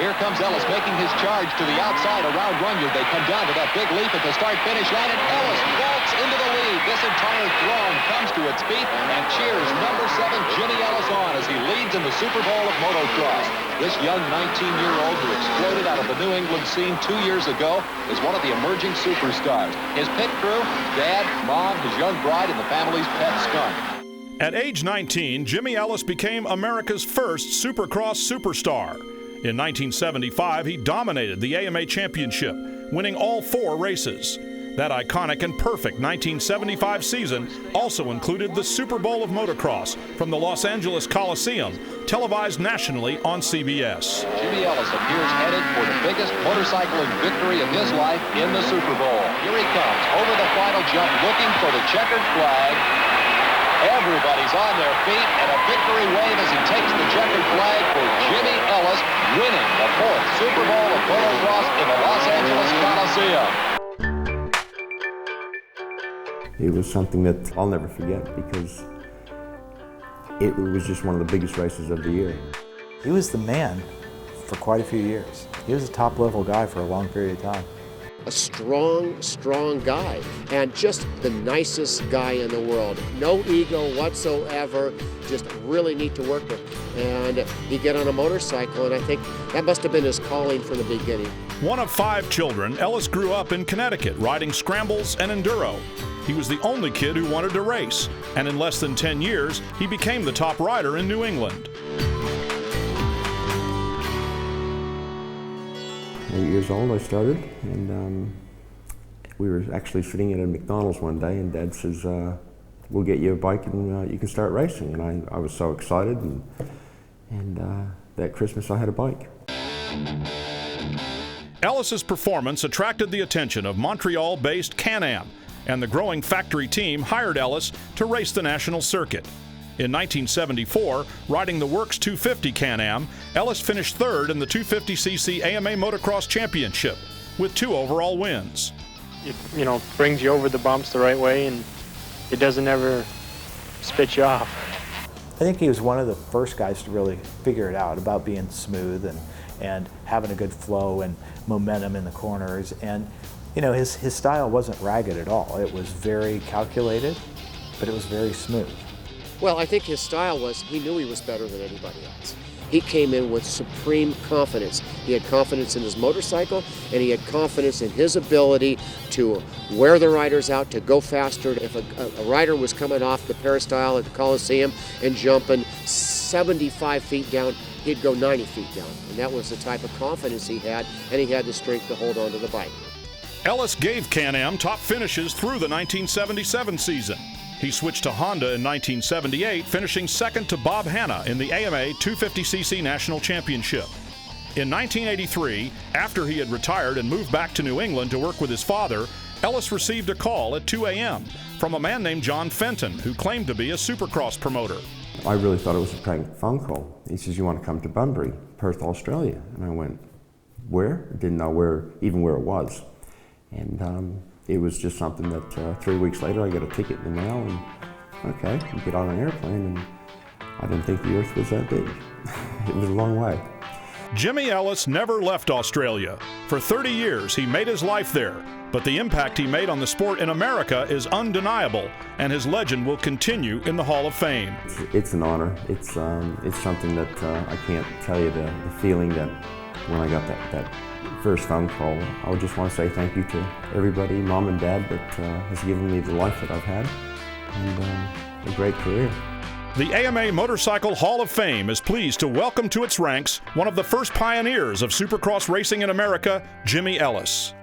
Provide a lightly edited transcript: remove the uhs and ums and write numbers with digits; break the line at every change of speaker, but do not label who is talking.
Here comes Ellis making his charge to the outside around Runyard. They come down to that big leap at the start-finish line, and Ellis vaults into the lead. This entire throng comes to its feet and cheers number 7 Jimmy Ellis on as he leads in the Super Bowl of Motocross. This young 19-year-old who exploded out of the New England scene 2 years ago is one of the emerging superstars. His pit crew, Dad, Mom, his young bride, and the family's pet skunk.
At age 19, Jimmy Ellis became America's first Supercross superstar. In 1975, he dominated the AMA Championship, winning all 4 races. That iconic and perfect 1975 season also included the Super Bowl of Motocross from the Los Angeles Coliseum, televised nationally on CBS.
Jimmy Ellis appears headed for the biggest motorcycling victory of his life in the Super Bowl. Here he comes over the final jump, looking for the checkered flag. Everybody's on their feet, and a victory wave as he takes the checkered flag for Jimmy Ellis, winning the 4th Super Bowl of Motocross in the Los Angeles Coliseum.
It was something that I'll never forget because it was just one of the biggest races of the year.
He was the man for quite a few years. He was a top-level guy for a long period of time.
A strong guy, and just the nicest guy in the world. No ego whatsoever, just really neat to work with. And he'd get on a motorcycle, and I think that must have been his calling from the beginning.
One of 5 children, Ellis grew up in Connecticut riding scrambles and enduro. He was the only kid who wanted to race, and in less than 10 years, he became the top rider in New England.
8 years old I started, and we were actually sitting at a McDonald's one day, and Dad says, we'll get you a bike and you can start racing. And I was so excited, and that Christmas I had a bike.
Ellis's performance attracted the attention of Montreal-based Can-Am, and the growing factory team hired Ellis to race the national circuit. In 1974, riding the Works 250 Can-Am, Ellis finished 3rd in the 250cc AMA Motocross Championship with 2 overall wins.
It, brings you over the bumps the right way, and it doesn't ever spit you off.
I think he was one of the first guys to really figure it out about being smooth and having a good flow and momentum in the corners. And his style wasn't ragged at all. It was very calculated, but it was very smooth.
Well, I think his style was, he knew he was better than anybody else. He came in with supreme confidence. He had confidence in his motorcycle, and he had confidence in his ability to wear the riders out, to go faster. If a rider was coming off the peristyle at the Coliseum and jumping 75 feet down, he'd go 90 feet down. And that was the type of confidence he had, and he had the strength to hold on to the bike.
Ellis gave Can-Am top finishes through the 1977 season. He switched to Honda in 1978, finishing 2nd to Bob Hanna in the AMA 250cc National Championship. In 1983, after he had retired and moved back to New England to work with his father, Ellis received a call at 2 a.m. from a man named John Fenton, who claimed to be a Supercross promoter.
I really thought it was a prank phone call. He says, "You want to come to Bunbury, Perth, Australia?" And I went, "Where?" Didn't know where it was. And it was just something that 3 weeks later I got a ticket in the mail, and okay, you get on an airplane, and I didn't think the earth was that big. It was a long way.
Jimmy Ellis never left Australia. For 30 years he made his life there, but the impact he made on the sport in America is undeniable, and his legend will continue in the Hall of Fame.
It's an honor. It's something that I can't tell you the feeling that when I got that first phone call. I would just want to say thank you to everybody, Mom and Dad, that has given me the life that I've had, and a great career.
The AMA Motorcycle Hall of Fame is pleased to welcome to its ranks one of the first pioneers of Supercross racing in America, Jimmy Ellis.